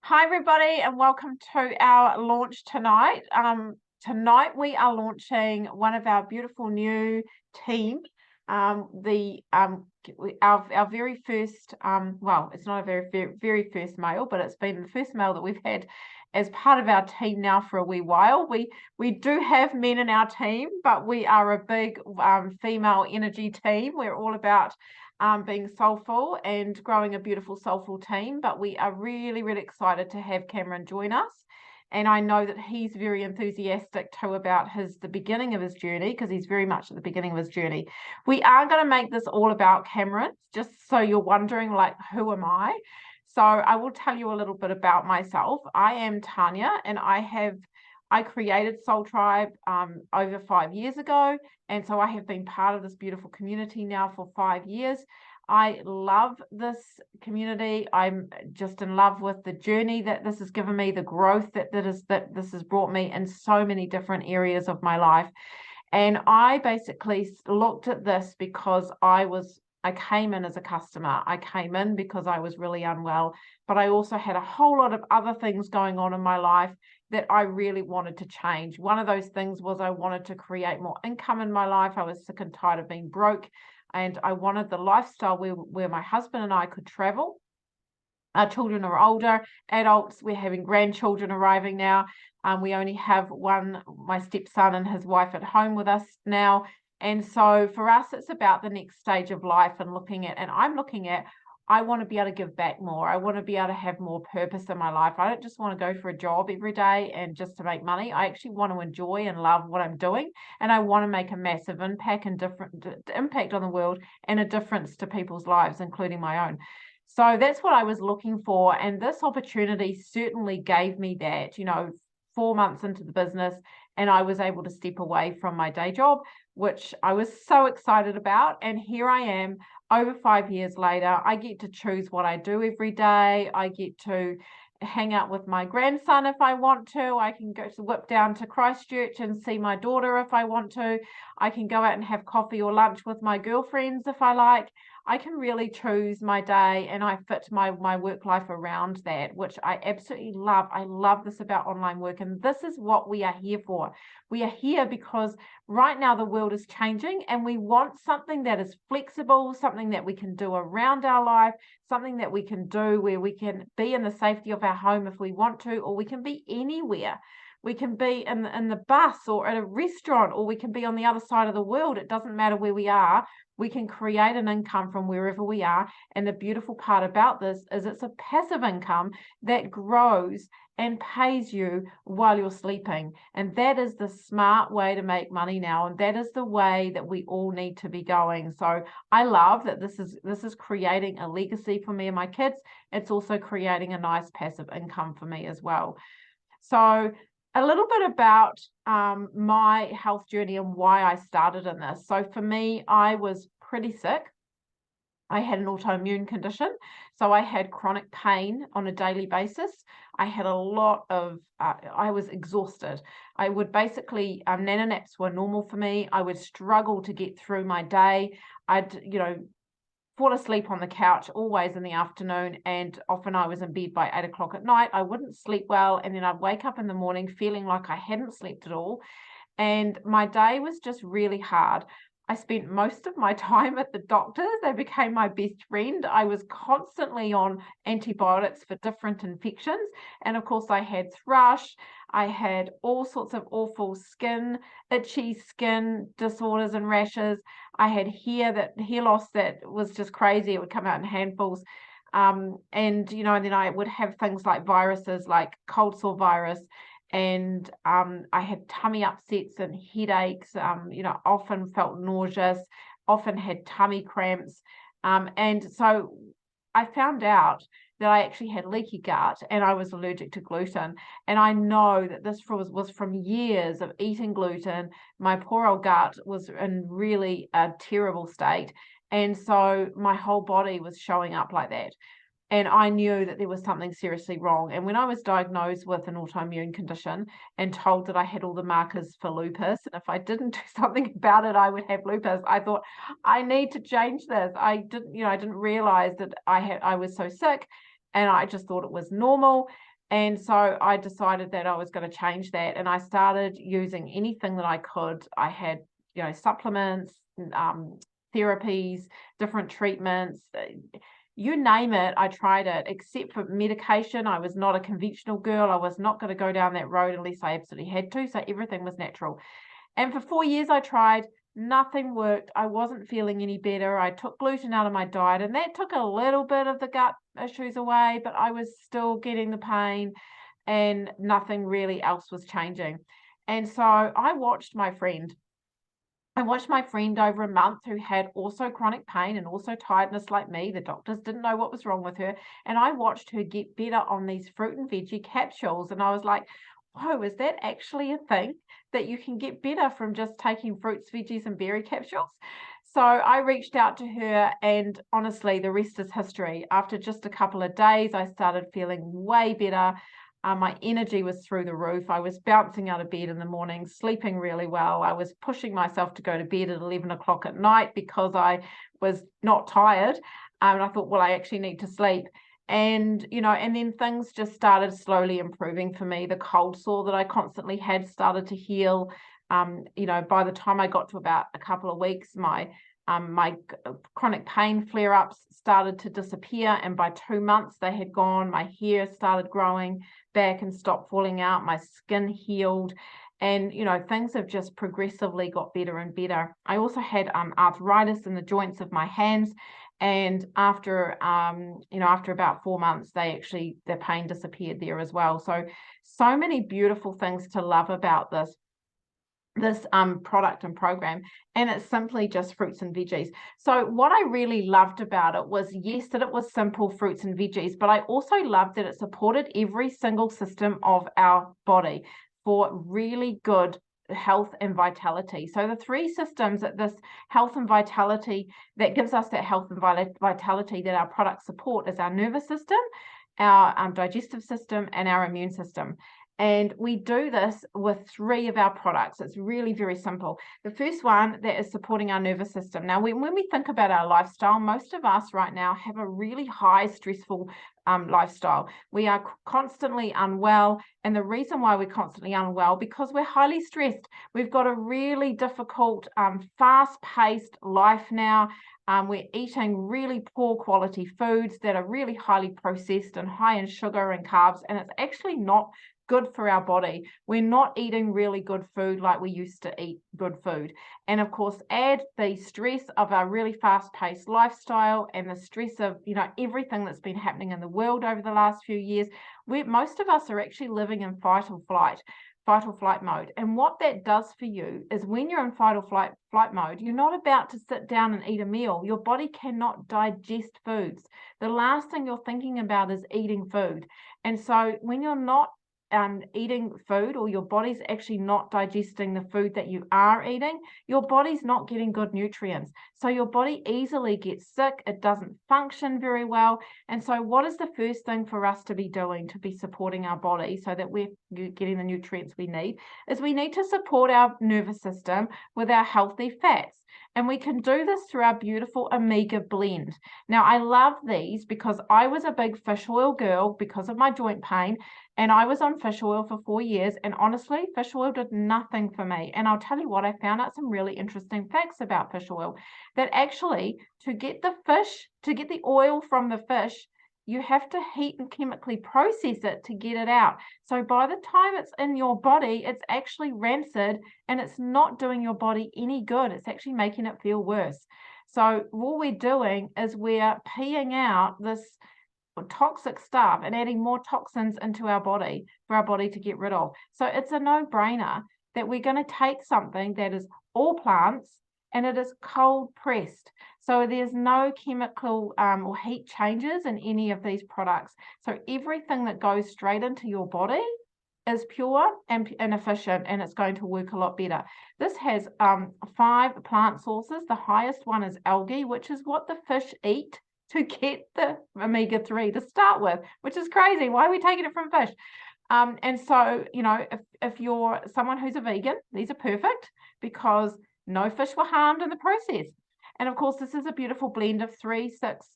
Hi, everybody, and welcome to our launch tonight. Tonight we are launching one of our beautiful new team. Our very first, well, it's not a very first male, but it's been the first male that we've had as part of our team now for a wee while. We do have men in our team, but we are a big female energy team. We're all about being soulful and growing a beautiful soulful team, but we are really, really excited to have Cameron join us. And I know that he's very enthusiastic too about the beginning of his journey, because he's very much at the beginning of his journey. We are going to make this all about Cameron, just so you're wondering, like, who am I? So I will tell you a little bit about myself. I am Tanya, and I created Soul Tribe over 5 years ago. And so I have been part of this beautiful community now for 5 years. I love this community. I'm just in love with the journey that this has given me, the growth that this has brought me in so many different areas of my life. And I basically looked at this because I came in as a customer. I came in because I was really unwell, but I also had a whole lot of other things going on in my life that I really wanted to change. One of those things was I wanted to create more income in my life. I was sick and tired of being broke, and I wanted the lifestyle where my husband and I could travel. Our children are older, adults. We're having grandchildren arriving now. We only have one, my stepson and his wife, at home with us now. And so for us, it's about the next stage of life and I want to be able to give back more. I want to be able to have more purpose in my life. I don't just want to go for a job every day and just to make money. I actually want to enjoy and love what I'm doing. And I want to make a massive impact on the world and a difference to people's lives, including my own. So that's what I was looking for. And this opportunity certainly gave me that, 4 months into the business, and I was able to step away from my day job, which I was so excited about. And here I am over 5 years later. I get to choose what I do every day. I get to hang out with my grandson if I want to. I can whip down to Christchurch and see my daughter if I want to. I can go out and have coffee or lunch with my girlfriends if I like. I can really choose my day, and I fit my work life around that, which I absolutely love. I love this about online work, and this is what we are here for. We are here because right now the world is changing, and we want something that is flexible, something that we can do around our life, something that we can do where we can be in the safety of our home if we want to, or we can be anywhere. We can be in the bus or at a restaurant, or we can be on the other side of the world. It doesn't matter where we are. We can create an income from wherever we are. And the beautiful part about this is it's a passive income that grows and pays you while you're sleeping. And that is the smart way to make money now. And that is the way that we all need to be going. So I love that this is creating a legacy for me and my kids. It's also creating a nice passive income for me as well. So a little bit about my health journey and why I started in this. So for me, I was pretty sick. I had an autoimmune condition. So I had chronic pain on a daily basis. I had a lot of, I was exhausted. I would basically, nana naps were normal for me. I would struggle to get through my day. I'd, fall asleep on the couch always in the afternoon, and often I was in bed by 8 o'clock at night. I wouldn't sleep well, and then I'd wake up in the morning feeling like I hadn't slept at all, and my day was just really hard. I spent most of my time at the doctors. They became my best friend. I was constantly on antibiotics for different infections. And of course, I had thrush. I had all sorts of awful itchy skin disorders and rashes. I had hair loss that was just crazy. It would come out in handfuls. And then I would have things like viruses, like cold sore virus, and I had tummy upsets and headaches, often felt nauseous, often had tummy cramps. And so I found out that I actually had leaky gut and I was allergic to gluten. And I know that this was from years of eating gluten. My poor old gut was in really a terrible state. And so my whole body was showing up like that. And I knew that there was something seriously wrong. And when I was diagnosed with an autoimmune condition and told that I had all the markers for lupus, and if I didn't do something about it, I would have lupus, I thought, I need to change this. I didn't realize that I was so sick, and I just thought it was normal. And so I decided that I was going to change that, and I started using anything that I could. I had, supplements, therapies, different treatments, you name it, I tried it, except for medication. I was not a conventional girl. I was not going to go down that road unless I absolutely had to. So everything was natural. And for 4 years I tried, nothing worked. I wasn't feeling any better. I took gluten out of my diet, and that took a little bit of the gut issues away, but I was still getting the pain, and nothing really else was changing. And so I watched my friend over a month who had also chronic pain and also tiredness like me. The doctors didn't know what was wrong with her. And I watched her get better on these fruit and veggie capsules. And I was like, whoa, is that actually a thing, that you can get better from just taking fruits, veggies, and berry capsules? So I reached out to her, and honestly, the rest is history. After just a couple of days, I started feeling way better. My energy was through the roof. I was bouncing out of bed in the morning, sleeping really well. I was pushing myself to go to bed at 11 o'clock at night because I was not tired. And I thought, well, I actually need to sleep. And, and then things just started slowly improving for me. The cold sore that I constantly had started to heal. By the time I got to about a couple of weeks, my chronic pain flare-ups started to disappear, and by 2 months they had gone. My hair started growing back and stopped falling out. My skin healed, and things have just progressively got better and better. I also had arthritis in the joints of my hands, and after about 4 months, the pain disappeared there as well. So many beautiful things to love about this product and program, and it's simply just fruits and veggies. So what I really loved about it was, yes, that it was simple fruits and veggies, but I also loved that it supported every single system of our body for really good health and vitality. So the three systems that this health and vitality that gives us that health and vitality that our products support is our nervous system, our digestive system, and our immune system. And we do this with 3 of our products. It's really very simple. The first one that is supporting our nervous system. Now, when we think about our lifestyle, most of us right now have a really high stressful lifestyle. We are constantly unwell. And the reason why we're constantly unwell, because we're highly stressed. We've got a really difficult, fast-paced life now. We're eating really poor quality foods that are really highly processed and high in sugar and carbs. And it's actually not good for our body. We're not eating really good food like we used to eat good food. And of course, add the stress of our really fast-paced lifestyle and the stress of, everything that's been happening in the world over the last few years, where most of us are actually living in fight or flight mode. And what that does for you is, when you're in fight or flight mode, you're not about to sit down and eat a meal. Your body cannot digest foods. The last thing you're thinking about is eating food. And so when you're not eating food, or your body's actually not digesting the food that you are eating, your body's not getting good nutrients. So your body easily gets sick. It doesn't function very well. And so what is the first thing for us to be doing to be supporting our body so that we're getting the nutrients we need? Is we need to support our nervous system with our healthy fats. And we can do this through our beautiful omega blend. Now, I love these because I was a big fish oil girl because of my joint pain. And I was on fish oil for 4 years. And honestly, fish oil did nothing for me. And I'll tell you what, I found out some really interesting facts about fish oil. That actually, to get the oil from the fish, you have to heat and chemically process it to get it out. So by the time it's in your body, it's actually rancid, and it's not doing your body any good. It's actually making it feel worse. So what we're doing is we're peeing out this toxic stuff and adding more toxins into our body for our body to get rid of. So it's a no-brainer that we're going to take something that is all plants, and it is cold pressed. So there's no chemical or heat changes in any of these products. So everything that goes straight into your body is pure and efficient, and it's going to work a lot better. This has 5 plant sources. The highest one is algae, which is what the fish eat to get the omega-3 to start with, which is crazy. Why are we taking it from fish? And so, if you're someone who's a vegan, these are perfect because no fish were harmed in the process. And of course, this is a beautiful blend of 3, 6,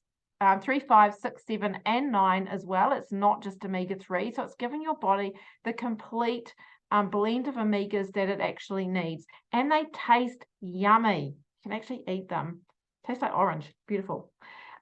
3, 5, 6, 7, and 9 as well. It's not just omega-3. So it's giving your body the complete blend of omegas that it actually needs. And they taste yummy. You can actually eat them. Tastes like orange. Beautiful.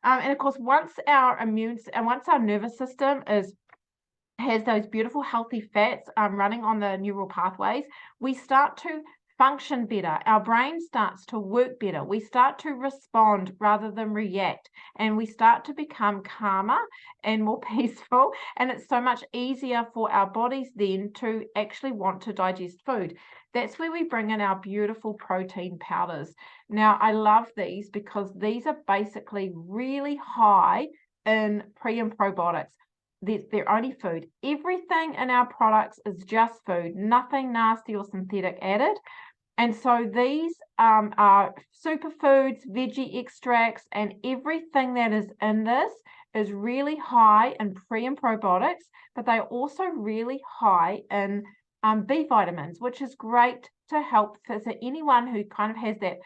And of course, once our nervous system has those beautiful healthy fats running on the neural pathways, we start to function better. Our brain starts to work better. We start to respond rather than react, and we start to become calmer and more peaceful. And it's so much easier for our bodies then to actually want to digest food. That's where we bring in our beautiful protein powders. Now, I love these because these are basically really high in pre and probiotics. They're only food. Everything in our products is just food, nothing nasty or synthetic added. And so these are superfoods, veggie extracts, and everything that is in this is really high in pre and probiotics, but they're also really high in B vitamins, which is great to help for anyone who kind of has that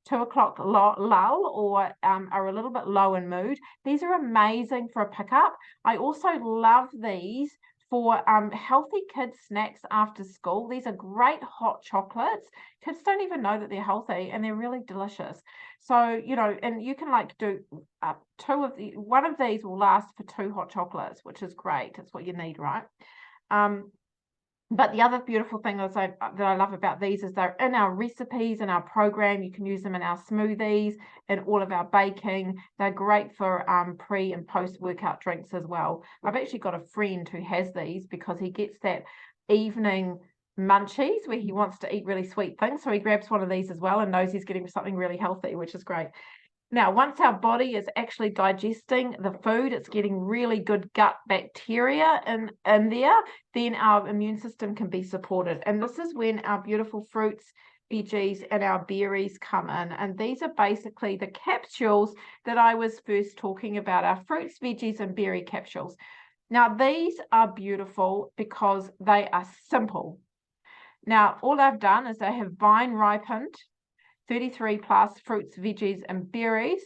2 o'clock lull or are a little bit low in mood. These are amazing for a pickup. I also love these for healthy kids snacks after school. These are great hot chocolates. Kids don't even know that they're healthy, and they're really delicious. So, you know, and you can like do one of these will last for 2 hot chocolates, which is great. It's what you need, right? But the other beautiful thing that I love about these is they're in our recipes and our program. You can use them in our smoothies and all of our baking. They're great for pre and post workout drinks as well. I've actually got a friend who has these because he gets that evening munchies where he wants to eat really sweet things. So he grabs one of these as well and knows he's getting something really healthy, which is great. Now, once our body is actually digesting the food, it's getting really good gut bacteria in there, then our immune system can be supported. And this is when our beautiful fruits, veggies, and our berries come in. And these are basically the capsules that I was first talking about, our fruits, veggies, and berry capsules. Now, these are beautiful because they are simple. Now, all I've done is I have vine ripened 33 plus fruits, veggies, and berries.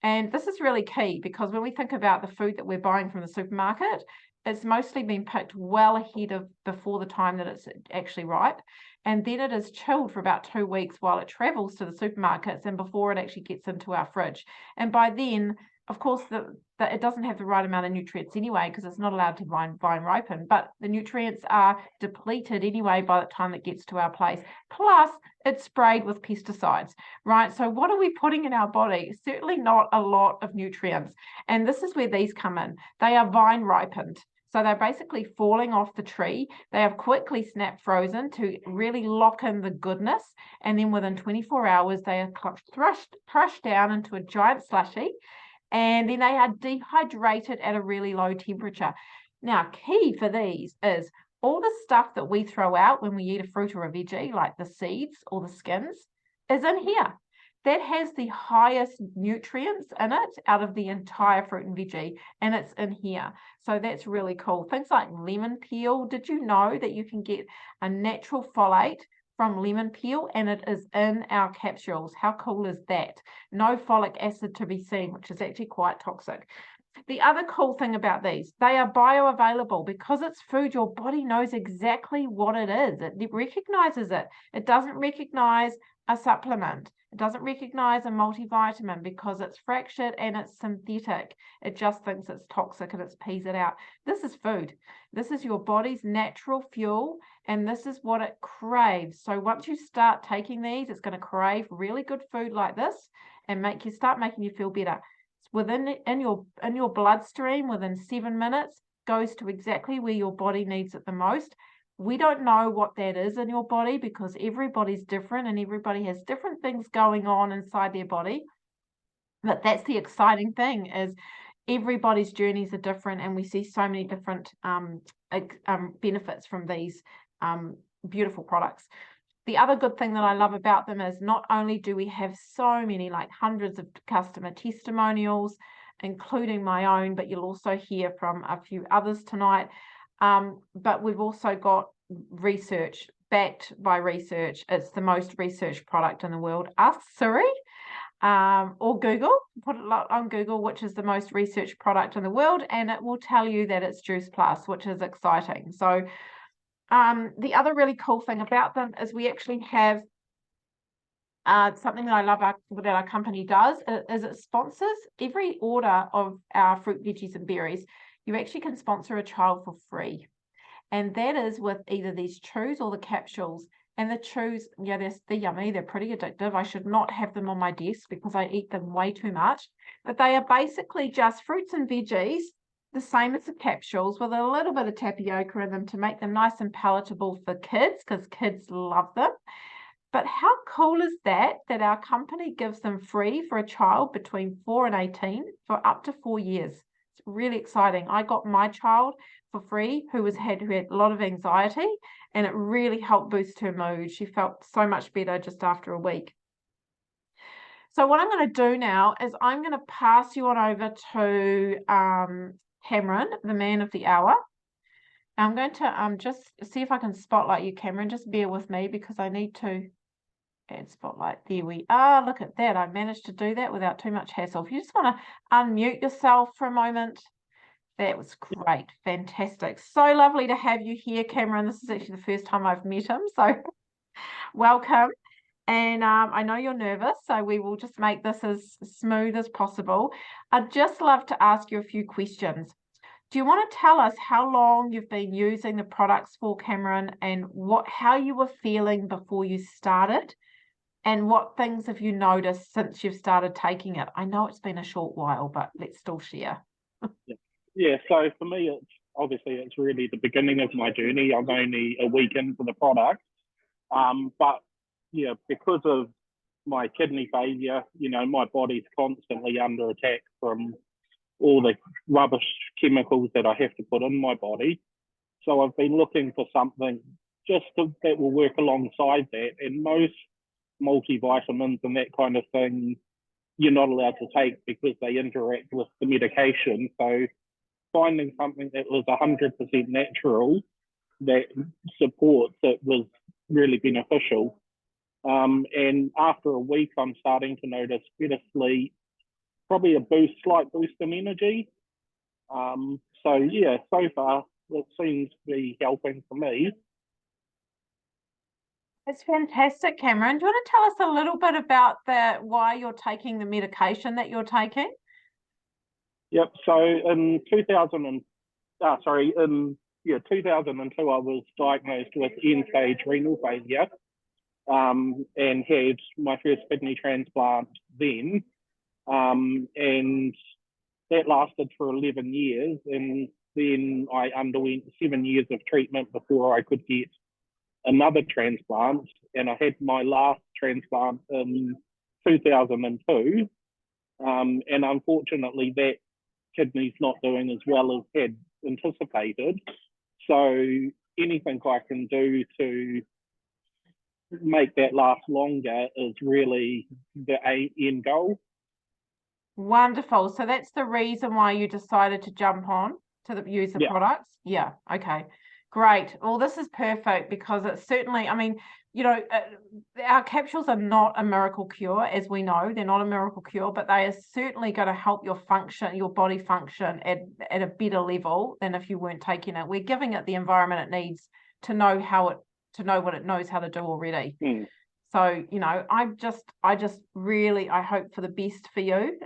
And this is really key because when we think about the food that we're buying from the supermarket, it's mostly been picked well ahead of before the time that it's actually ripe. And then it is chilled for about 2 weeks while it travels to the supermarkets and before it actually gets into our fridge. And by then, of course, it doesn't have the right amount of nutrients anyway because it's not allowed to vine ripen, but the nutrients are depleted anyway by the time it gets to our place. Plus, it's sprayed with pesticides, right? So what are we putting in our body? Certainly not a lot of nutrients. And this is where these come in. They are vine ripened. So they're basically falling off the tree. They have quickly snap frozen to really lock in the goodness. And then within 24 hours, they are crushed down into a giant slushy. And then they are dehydrated at a really low temperature. Now, key for these is all the stuff that we throw out when we eat a fruit or a veggie, like the seeds or the skins, is in here. That has the highest nutrients in it out of the entire fruit and veggie, and it's in here. So that's really cool. Things like lemon peel. Did you know that you can get a natural folate from lemon peel, and it is in our capsules? How cool is that? No folic acid to be seen, which is actually quite toxic. The other cool thing about these, they are bioavailable. Because it's food, your body knows exactly what it is. It recognizes it. It doesn't recognize a supplement. It doesn't recognize a multivitamin because it's fractured and it's synthetic. It just thinks it's toxic and it pees it out. This is food. This is your body's natural fuel, and this is what it craves. So once you start taking these, it's going to crave really good food like this and start making you feel better. In your bloodstream within 7 minutes, goes to exactly where your body needs it the most. We don't know what that is in your body because everybody's different and everybody has different things going on inside their body. But that's the exciting thing, is everybody's journeys are different, and we see so many different benefits from these beautiful products. The other good thing that I love about them is not only do we have so many, like hundreds of customer testimonials, including my own, but you'll also hear from a few others tonight. But we've also got research, backed by research. It's the most researched product in the world. Ask Siri. or Google. Put it on Google, which is the most researched product in the world, and it will tell you that it's Juice Plus, which is exciting. So the other really cool thing about them is we actually have something that I love that our company does is it sponsors every order of our fruit, veggies, and berries. You actually can sponsor a child for free. And that is with either these chews or the capsules. And the chews, yeah, they're yummy. They're pretty addictive. I should not have them on my desk because I eat them way too much. But they are basically just fruits and veggies, the same as the capsules, with a little bit of tapioca in them to make them nice and palatable for kids, because kids love them. But how cool is that our company gives them free for a child between 4 and 18 for up to 4 years? It's really exciting. I got my child for free who had a lot of anxiety, and it really helped boost her mood. She felt so much better just after a week. So what I'm going to do now is I'm going to pass you on over to Cameron, the man of the hour. I'm going to just see if I can spotlight you, Cameron. Just bear with me because I need to add spotlight. There we are. Look at that. I managed to do that without too much hassle. If you just want to unmute yourself for a moment. That was great. Fantastic. So lovely to have you here, Cameron. This is actually the first time I've met him, so welcome. And I know you're nervous, so we will just make this as smooth as possible. I'd just love to ask you a few questions. Do you want to tell us how long you've been using the products for, Cameron, and how you were feeling before you started? And what things have you noticed since you've started taking it? I know it's been a short while, but let's still share. Yeah, so for me, it's really the beginning of my journey. I'm only a week into the product. But yeah, because of my kidney failure, my body's constantly under attack from all the rubbish chemicals that I have to put in my body. So I've been looking for something that will work alongside that. And most multivitamins and that kind of thing, you're not allowed to take because they interact with the medication. So finding something that was 100% natural that supports it was really beneficial. And after a week, I'm starting to notice better sleep, probably slight boost in energy. So yeah, so far it seems to be helping for me. It's fantastic, Cameron. Do you want to tell us a little bit about why you're taking the medication that you're taking? Yep. So in 2002, I was diagnosed with end-stage renal failure, and had my first kidney transplant then, and that lasted for 11 years, and then I underwent 7 years of treatment before I could get another transplant, and I had my last transplant in 2002, and unfortunately that kidney's not doing as well as had anticipated. So anything I can do to make that last longer is really the end goal. Wonderful. So that's the reason why you decided to jump on to use the products? Yeah. Okay. Great. Well, this is perfect because it's certainly, I mean, our capsules are not a miracle cure, as we know. They're not a miracle cure, but they are certainly going to help your body function at a better level than if you weren't taking it. We're giving it the environment it needs to know what it knows how to do already. So, I hope for the best for you.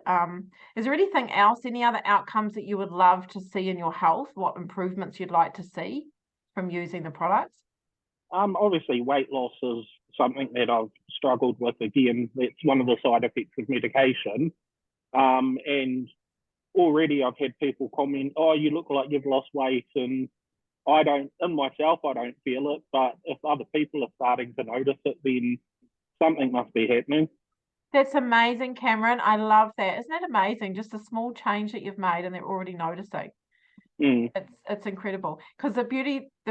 Is there anything else, any other outcomes that you would love to see in your health? What improvements you'd like to see from using the products? Obviously, weight loss is something that I've struggled with. Again, that's one of the side effects of medication. And already I've had people comment, "Oh, you look like you've lost weight," and I don't feel it. But if other people are starting to notice it, then something must be happening. That's amazing, Cameron. I love that. Isn't that amazing? Just a small change that you've made and they're already noticing. It's incredible, because the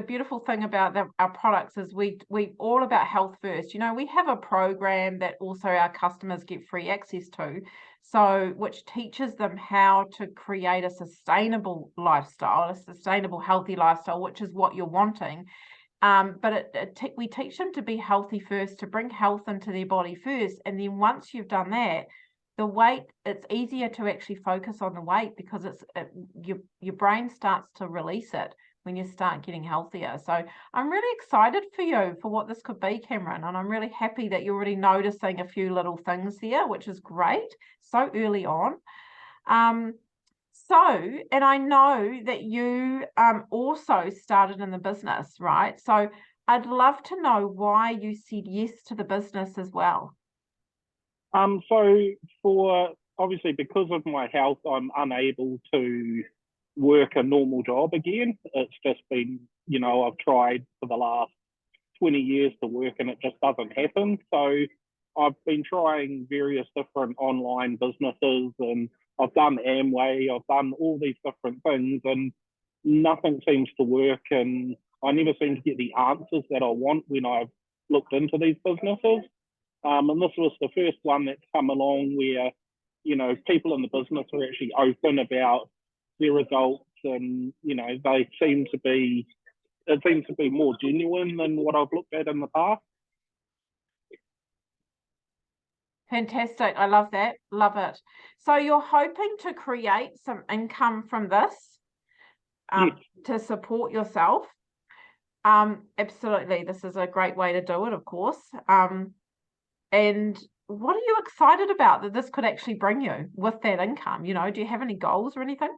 beautiful thing about our products is we all about health first. We have a program that also our customers get free access to, so which teaches them how to create a sustainable lifestyle, a sustainable healthy lifestyle, which is what you're wanting. But we teach them to be healthy first, to bring health into their body first, and then once you've done that, the weight, it's easier to actually focus on the weight because your brain starts to release it when you start getting healthier. So I'm really excited for you for what this could be, Cameron, and I'm really happy that you're already noticing a few little things here, which is great, so early on. And I know that you also started in the business, right? So I'd love to know why you said yes to the business as well. So for obviously because of my health, I'm unable to work a normal job again. It's just been, I've tried for the last 20 years to work and it just doesn't happen. So I've been trying various different online businesses and I've done Amway, I've done all these different things and nothing seems to work. And I never seem to get the answers that I want when I've looked into these businesses. And this was the first one that's come along where, people in the business are actually open about their results and, they seem to be, it seems to be more genuine than what I've looked at in the past. Fantastic. I love that. Love it. So you're hoping to create some income from this Yes. to support yourself. Absolutely. This is a great way to do it, of course. And what are you excited about that this could actually bring you with that income? Do you have any goals or anything?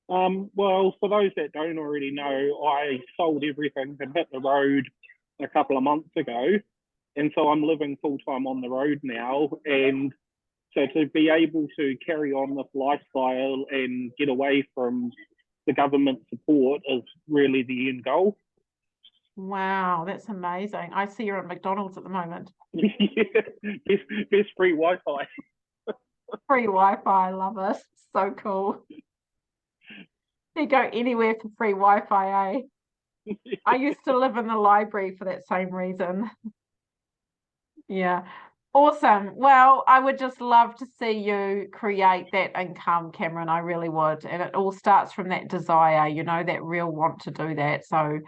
Well, for those that don't already know, I sold everything and hit the road a couple of months ago. And so I'm living full time on the road now. And so to be able to carry on this lifestyle and get away from the government support is really the end goal. Wow, that's amazing. I see you're at McDonald's at the moment. Best free Wi-Fi. Free Wi-Fi, I love it. So cool. You go anywhere for free Wi-Fi, eh? I used to live in the library for that same reason. Yeah. Awesome. Well, I would just love to see you create that income, Cameron. I really would. And it all starts from that desire, that real want to do that. So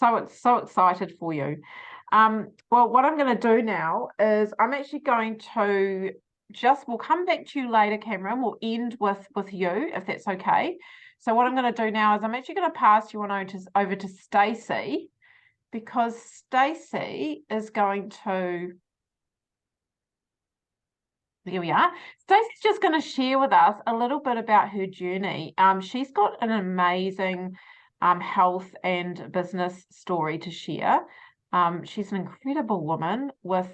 it's so excited for you. Well, what I'm going to do now is I'm actually going to we'll come back to you later, Cameron. We'll end with you, if that's okay. So what I'm going to do now is I'm actually going to pass you on over to Stacey, because Stacey is going to. Here we are. Stacey's just going to share with us a little bit about her journey. She's got an amazing health and business story to share. She's an incredible woman with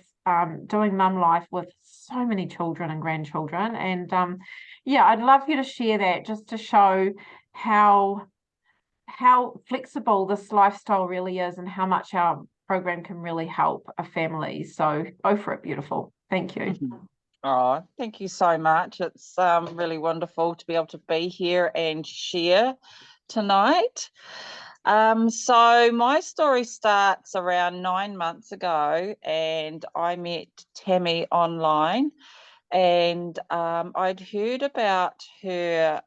doing mum life with so many children and grandchildren. And yeah, I'd love you to share that just to show how flexible this lifestyle really is and how much our program can really help a family. So go for it, beautiful. Thank you. Oh, thank you so much. It's really wonderful to be able to be here and share tonight. So my story starts around 9 months ago, and I met Tammy online, and I'd heard about her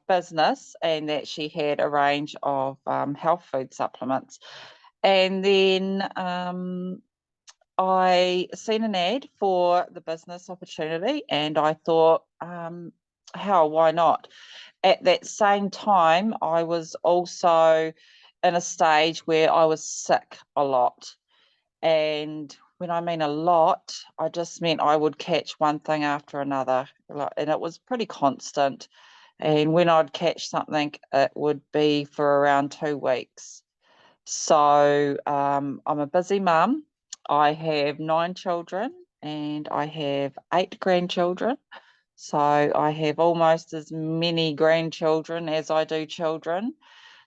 business and that she had a range of health food supplements. And then I seen an ad for the business opportunity and I thought, why not? At that same time, I was also in a stage where I was sick a lot. And when I mean a lot, I just meant I would catch one thing after another. And it was pretty constant. And when I'd catch something, it would be for around 2 weeks. So I'm a busy mum. I have 9 children and I have 8 grandchildren. So I have almost as many grandchildren as I do children.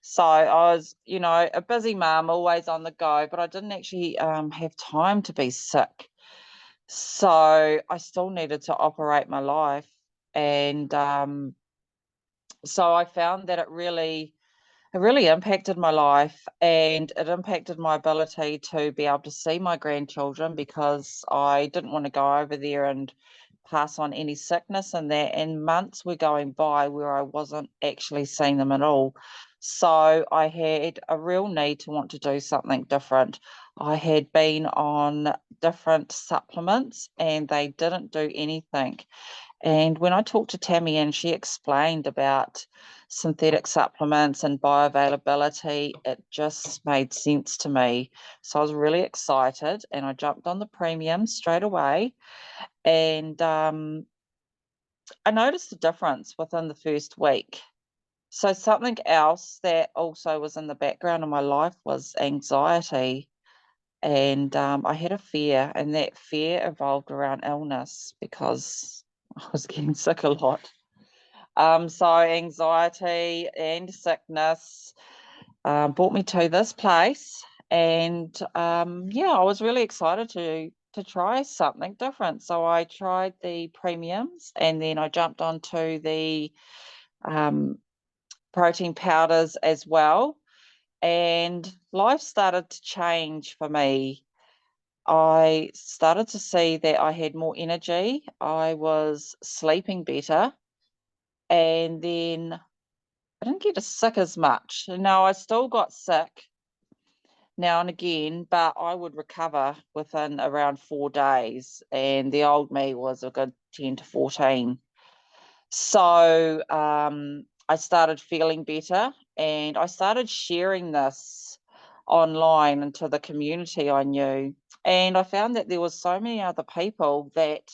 So I was, a busy mum, always on the go, but I didn't actually have time to be sick. So I still needed to operate my life. And so I found that it really impacted my life, and it impacted my ability to be able to see my grandchildren because I didn't want to go over there and pass on any sickness and that. And months were going by where I wasn't actually seeing them at all. So I had a real need to want to do something different. I had been on different supplements and they didn't do anything. And when I talked to Tammy and she explained about synthetic supplements and bioavailability, it just made sense to me. So I was really excited and I jumped on the premium straight away. And I noticed a difference within the first week. So something else that also was in the background of my life was anxiety. And I had a fear, and that fear evolved around illness because I was getting sick a lot. So anxiety and sickness brought me to this place, and yeah, I was really excited to try something different. So I tried the premiums, and then I jumped onto the um, protein powders as well, and life started to change for me. I started to see that I had more energy. I was sleeping better, and then I didn't get as sick as much. No, I still got sick now and again, but I would recover within around 4 days, and the old me was a good 10 to 14. So I started feeling better, and I started sharing this online into the community I knew. And I found that there was so many other people that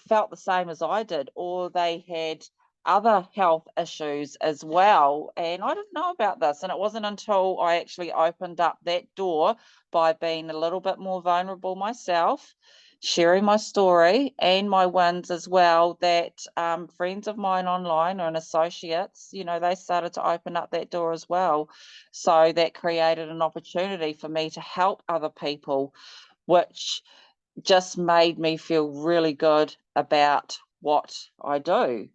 felt the same as I did, or they had other health issues as well. And I didn't know about this. And it wasn't until I actually opened up that door by being a little bit more vulnerable myself, sharing my story and my wins as well, that friends of mine online and associates, they started to open up that door as well. So that created an opportunity for me to help other people, which just made me feel really good about what I do.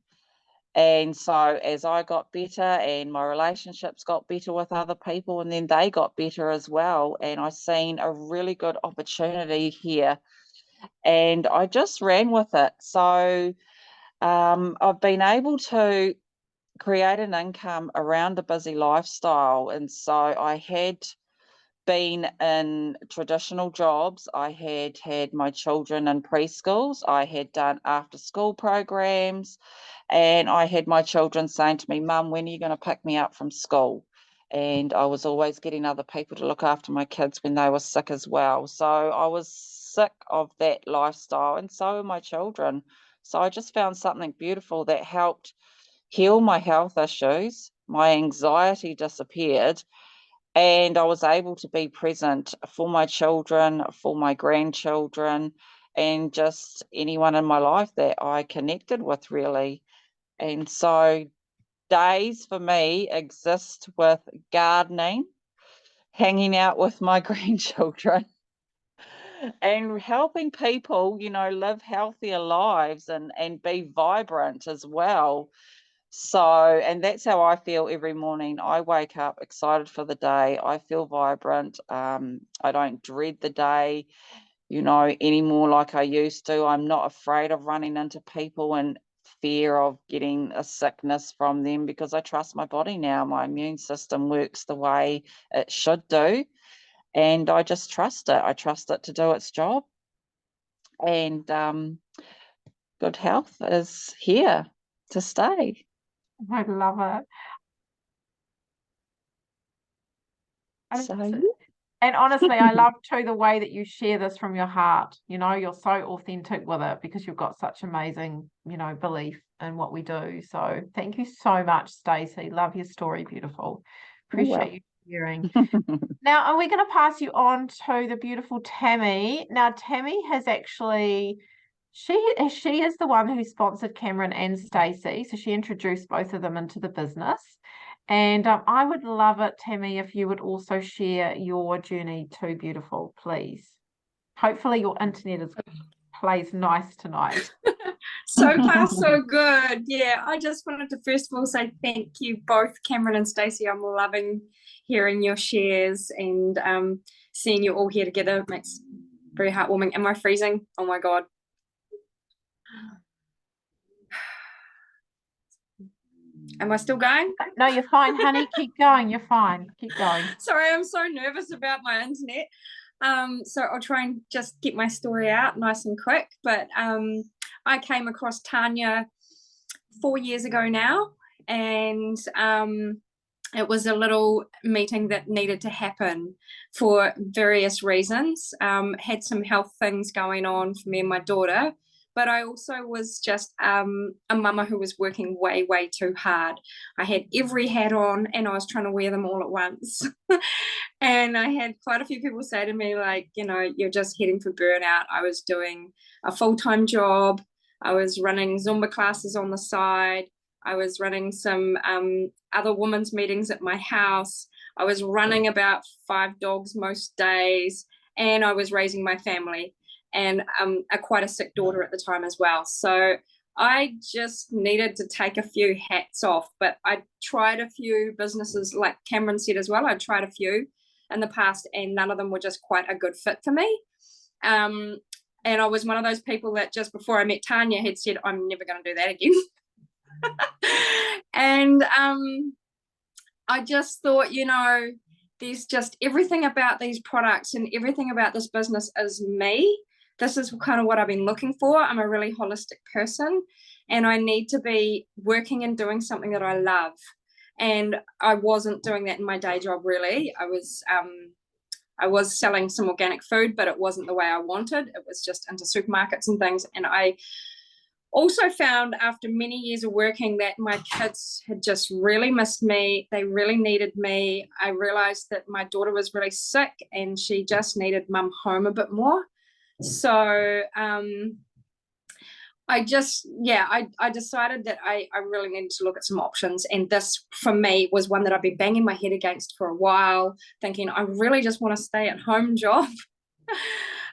And so as I got better and my relationships got better with other people, and then they got better as well, and I seen a really good opportunity here, and I just ran with it. So I've been able to create an income around a busy lifestyle. And so I had been in traditional jobs. I had my children in preschools. I had done after school programs, and I had my children saying to me, "Mum, when are you going to pick me up from school?" And I was always getting other people to look after my kids when they were sick as well. So I was sick of that lifestyle, and so were my children. So I just found something beautiful that helped heal my health issues. My anxiety disappeared, and I was able to be present for my children, for my grandchildren, and just anyone in my life that I connected with, really. And so days for me exist with gardening, hanging out with my grandchildren, and helping people, live healthier lives and be vibrant as well. So, and that's how I feel every morning. I wake up excited for the day. I feel vibrant. I don't dread the day, anymore like I used to. I'm not afraid of running into people and fear of getting a sickness from them, because I trust my body now. My immune system works the way it should do, and I just trust it. I trust it to do its job. And good health is here to stay. I love it. So, And honestly, I love too the way that you share this from your heart. You're so authentic with it because you've got such amazing, belief in what we do. So thank you so much, Stacey. Love your story. Beautiful. Appreciate you sharing. Now, are we going to pass you on to the beautiful Tammy? Now, Tammy has actually, she is the one who sponsored Cameron and Stacey. So she introduced both of them into the business. And I would love it, Tammy, if you would also share your journey too, beautiful, please. Hopefully your internet plays nice tonight. So far, so good. Yeah, I just wanted to first of all say thank you both, Cameron and Stacey. I'm loving hearing your shares and seeing you all here together. It makes very heartwarming. Am I freezing? Oh my God. Am I still going? No, you're fine, honey. Keep going. You're fine. Keep going. Sorry, I'm so nervous about my internet. So I'll try and just get my story out nice and quick. But I came across Tanya 4 years ago now, and it was a little meeting that needed to happen for various reasons. Had some health things going on for me and my daughter, but I also was just a mama who was working way, way too hard. I had every hat on and I was trying to wear them all at once. And I had quite a few people say to me, like, you know, you're just heading for burnout. I was doing a full-time job. I was running Zumba classes on the side. I was running some other women's meetings at my house. I was running about 5 dogs most days, and I was raising my family and quite a sick daughter at the time as well. So I just needed to take a few hats off, but I tried a few businesses, like Cameron said as well. I tried a few in the past and none of them were just quite a good fit for me. And I was one of those people that just before I met Tanya had said, I'm never going to do that again. And I just thought, you know, there's just everything about these products and everything about this business is me. This is kind of what I've been looking for. I'm a really holistic person and I need to be working and doing something that I love. And I wasn't doing that in my day job, really. I was selling some organic food, but it wasn't the way I wanted. It was just into supermarkets and things. And I also found after many years of working that my kids had just really missed me. They really needed me. I realized that my daughter was really sick and she just needed mum home a bit more. So I decided that I really needed to look at some options. And this, for me, was one that I've been banging my head against for a while, thinking I really just want a stay-at-home job.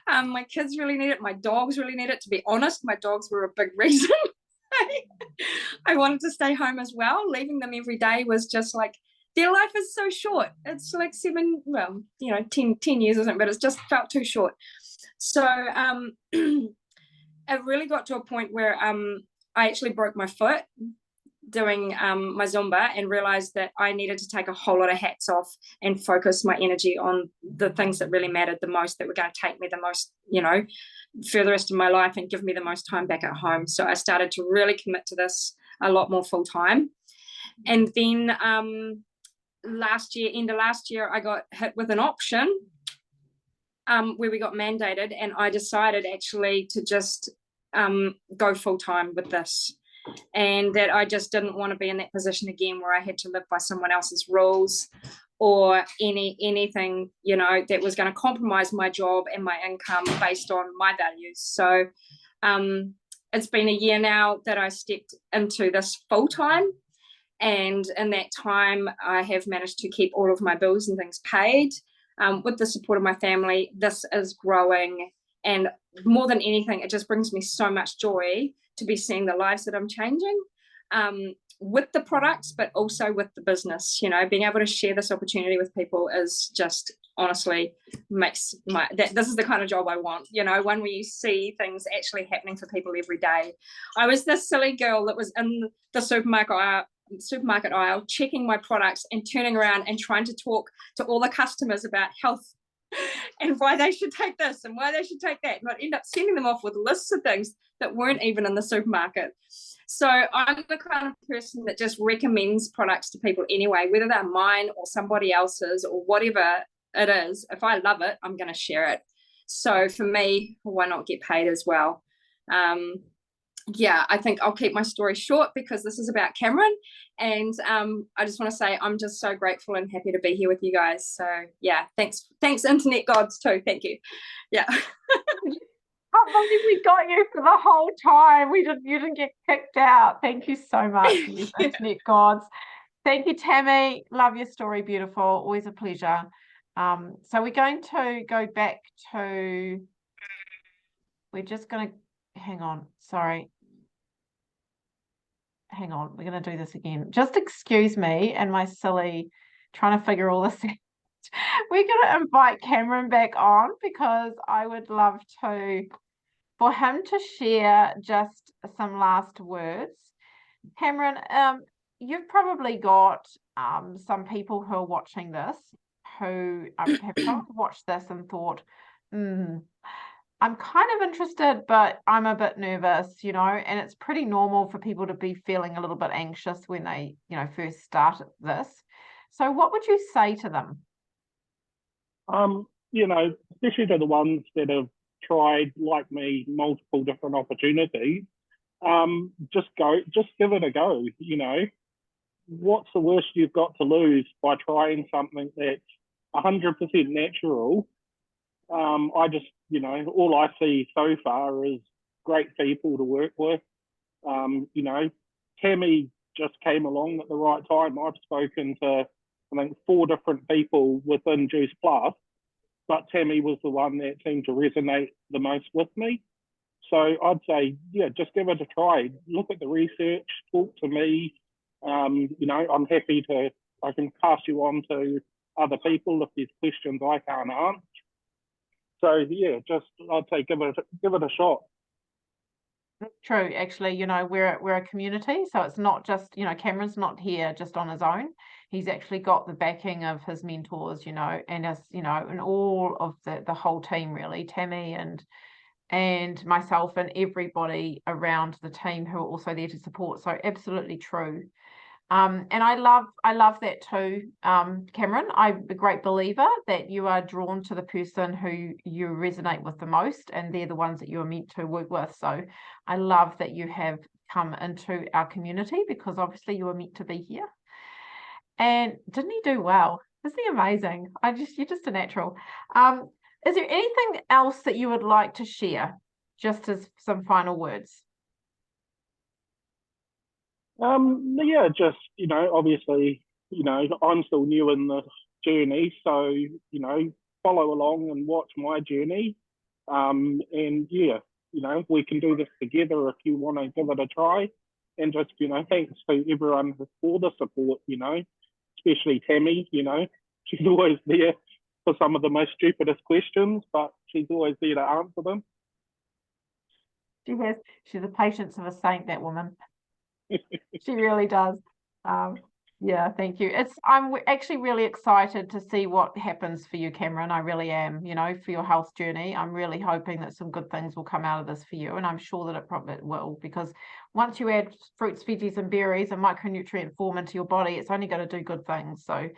My kids really need it. My dogs really need it. To be honest, my dogs were a big reason. I wanted to stay home as well. Leaving them every day was just like, their life is so short. It's like 10 years or something, but it's just felt too short. So it really got to a point where I actually broke my foot doing my Zumba and realized that I needed to take a whole lot of hats off and focus my energy on the things that really mattered the most, that were going to take me the most, you know, for the rest of my life and give me the most time back at home. So I started to really commit to this a lot more full time. And then end of last year, I got hit with an option where we got mandated, and I decided actually to just go full time with this. And that I just didn't want to be in that position again where I had to live by someone else's rules or anything, you know, that was going to compromise my job and my income based on my values. So it's been a year now that I stepped into this full time. And in that time, I have managed to keep all of my bills and things paid with the support of my family. This is growing. And more than anything, it just brings me so much joy to be seeing the lives that I'm changing with the products, but also with the business. You know, being able to share this opportunity with people is just honestly makes this is the kind of job I want, you know, one where you see things actually happening for people every day. I was this silly girl that was in the supermarket aisle checking my products and turning around and trying to talk to all the customers about health and why they should take this and why they should take that, and I'd end up sending them off with lists of things that weren't even in the supermarket. So I'm the kind of person that just recommends products to people anyway, whether they're mine or somebody else's or whatever it is. If I love it, I'm going to share it. So for me, why not get paid as well? Yeah, I think I'll keep my story short because this is about Cameron. And I just want to say I'm just so grateful and happy to be here with you guys. So yeah, thanks internet gods too. Thank you. Yeah. I believe we got you for the whole time. You didn't get kicked out. Thank you so much, internet gods. Thank you, Tammy. Love your story. Beautiful. Always a pleasure. So we're going to go back to, we're just going to, hang on. Sorry. Hang on. We're going to do this again. Just excuse me and my silly trying to figure all this out. We're going to invite Cameron back on because I would love for him to share just some last words. Cameron, you've probably got some people who are watching this who have probably watched this and thought, I'm kind of interested, but I'm a bit nervous, you know, and it's pretty normal for people to be feeling a little bit anxious when they, you know, first start this. So what would you say to them? You know, especially to the ones that have tried, like me, multiple different opportunities, just give it a go. You know, what's the worst you've got to lose by trying something that's 100% natural? I just, you know, all I see so far is great people to work with. You know, Tammy just came along at the right time. I've spoken to, I think, 4 different people within Juice Plus, but Tammy was the one that seemed to resonate the most with me. So I'd say, yeah, just give it a try. Look at the research, talk to me. You know, I'm happy to, I can pass you on to other people if there's questions I can't answer. So yeah, just I'd say give it a shot. True, actually, you know, we're a community, so it's not just, you know, Cameron's not here just on his own. He's actually got the backing of his mentors, you know, and us, you know, and all of the whole team really, Tammy and myself and everybody around the team who are also there to support. So absolutely true. And I love that too, Cameron. I'm a great believer that you are drawn to the person who you resonate with the most, and they're the ones that you are meant to work with. So I love that you have come into our community because obviously you were meant to be here. And didn't he do well? Isn't he amazing? You're just a natural. Is there anything else that you would like to share, just as some final words? Yeah, just, you know, obviously, you know, I'm still new in the journey, so, you know, follow along and watch my journey. And yeah, you know, we can do this together if you want to give it a try. And just, you know, thanks to everyone for the support, you know, especially Tammy, you know, she's always there for some of the most stupidest questions, but she's always there to answer them. She's the patience of a saint, that woman. She really does. Yeah, thank you. I'm actually really excited to see what happens for you, Cameron. I really am, you know, for your health journey. I'm really hoping that some good things will come out of this for you. And I'm sure that it probably will, because once you add fruits, veggies, and berries and micronutrient form into your body, it's only going to do good things. So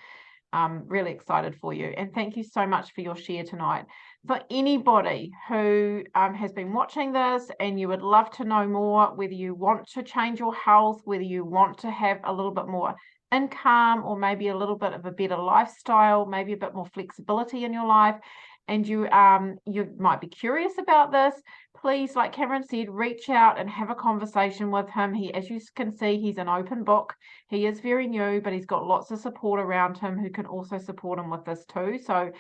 I'm really excited for you. And thank you so much for your share tonight. For anybody who has been watching this and you would love to know more, whether you want to change your health, whether you want to have a little bit more income or maybe a little bit of a better lifestyle, maybe a bit more flexibility in your life, and you might be curious about this, please, like Cameron said, reach out and have a conversation with him. As you can see, he's an open book. He is very new, but he's got lots of support around him who can also support him with this too. So,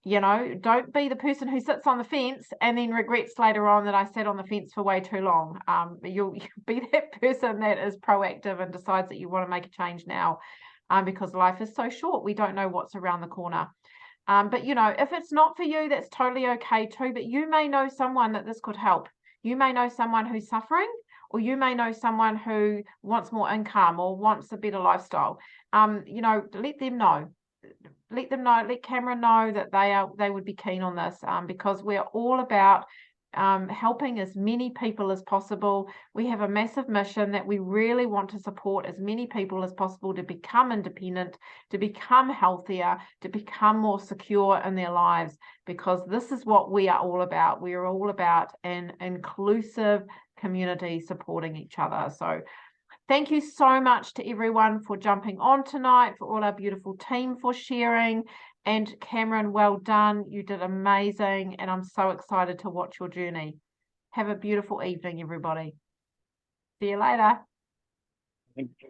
you know, don't be the person who sits on the fence and then regrets later on that I sat on the fence for way too long. You'll be that person that is proactive and decides that you want to make a change now, because life is so short. We don't know what's around the corner. But, you know, if it's not for you, that's totally okay too. But you may know someone that this could help. You may know someone who's suffering, or you may know someone who wants more income or wants a better lifestyle. You know, let them know. Let Cameron know that they would be keen on this, because we're all about helping as many people as possible. We have a massive mission that we really want to support as many people as possible to become independent, to become healthier, to become more secure in their lives, because this is what we are all about. We are all about an inclusive community supporting each other. So thank you so much to everyone for jumping on tonight, for all our beautiful team for sharing. And Cameron, well done. You did amazing. And I'm so excited to watch your journey. Have a beautiful evening, everybody. See you later. Thank you.